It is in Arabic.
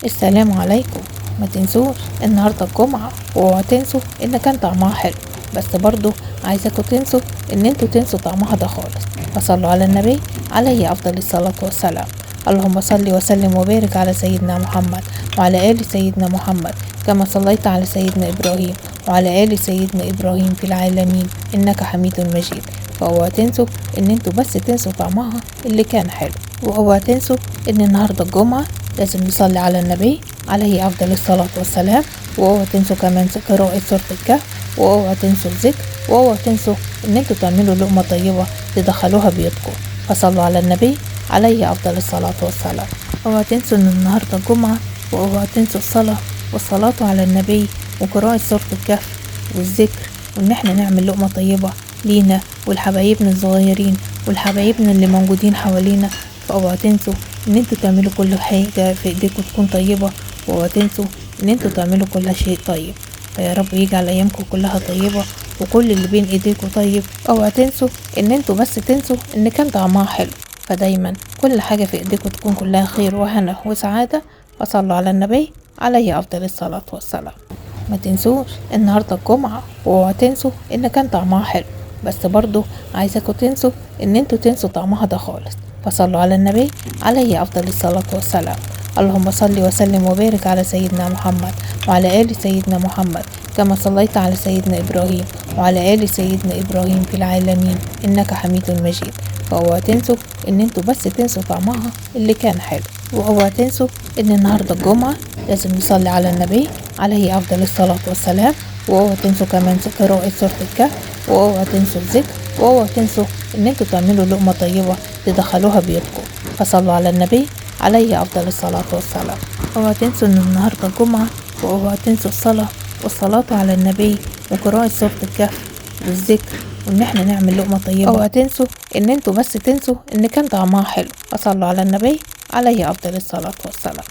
السلام عليكم. ما تنسوش النهارده الجمعة، واوعوا تنسوا ان كان طعمها حلو، بس برضو عايزاكم تنسوا ان انتوا تنسوا طعمها ده خالص. فصلوا على النبي عليه افضل الصلاة والسلام. اللهم صل وسلم وبارك على سيدنا محمد وعلى آل سيدنا محمد، كما صليت على سيدنا إبراهيم وعلى آل سيدنا إبراهيم في العالمين إنك حميد مجيد. فاوعوا تنسوا ان انتوا بس تنسوا طعمها اللي كان حلو، واوعوا تنسوا ان النهارده الجمعة لازم نصلي على النبي عليه أفضل الصلاة والسلام. واوعوا تنسوا كمان قراءة سورة الكهف، واوعوا تنسوا الذكر، واوعوا تنسوا ان انتوا تعملوا لقمة طيبة تدخلوها بيوتكم. فصلوا على النبي عليه أفضل الصلاة والسلام. اوعوا تنسوا ان النهارده الجمعة، واوعوا تنسوا الصلاة والصلاة على النبي وقراءة سورة الكهف والذكر، وان احنا نعمل لقمة طيبة لينا والحبايبنا الصغيرين والحبايبنا اللي موجودين حوالينا. فاوعوا تنسوا ان انتوا تعملوا كل حاجة في ايديكم تكون طيبة، واوعوا تنسوا ان انتوا تعملوا كل شيء طيب. فيا رب يجعل ايامكم كلها طيبة وكل اللي بين ايديكم طيب. اوعوا تنسوا ان انتوا بس تنسوا ان كان طعمها حلو، فدايما كل حاجة في ايديكم تكون كلها خير وهنا وسعادة. فصلوا على النبي عليه افضل الصلاة والسلام. ما تنسوش النهارده الجمعة، واوعوا تنسوا ان كان طعمها حلو، بس برضو عايزاكم تنسوا ان انتوا تنسوا طعمها ده خالص. فصلوا على النبي عليه أفضل الصلاة والسلام. اللهم صل وسلم وبارك على سيدنا محمد وعلى آل سيدنا محمد، كما صليت على سيدنا إبراهيم وعلى آل سيدنا إبراهيم في العالمين إنك حميد مجيد. فاوعوا تنسوا ان انتوا بس تنسوا طعمها اللي كان حلو، واوعوا تنسوا ان النهارده الجمعة لازم نصلي على النبي عليه أفضل الصلاة والسلام. واوعوا تنسوا كمان قراءة سورة الكهف، واوعوا تنسوا الذكر، واوعوا تنسوا ان انتوا تعملوا لقمة طيبة تدخلوها بيوتكم. فصلوا على النبي عليه أفضل الصلاة والسلام. اوعوا تنسوا ان النهارده الجمعة، واوعوا تنسوا الصلاة والصلاة على النبي وقراءة سورة الكهف والذكر، وان احنا نعمل لقمة طيبة. اوعوا تنسوا ان انتوا بس تنسوا ان كان طعمها حلو. فصلوا على النبي عليه أفضل الصلاة والسلام.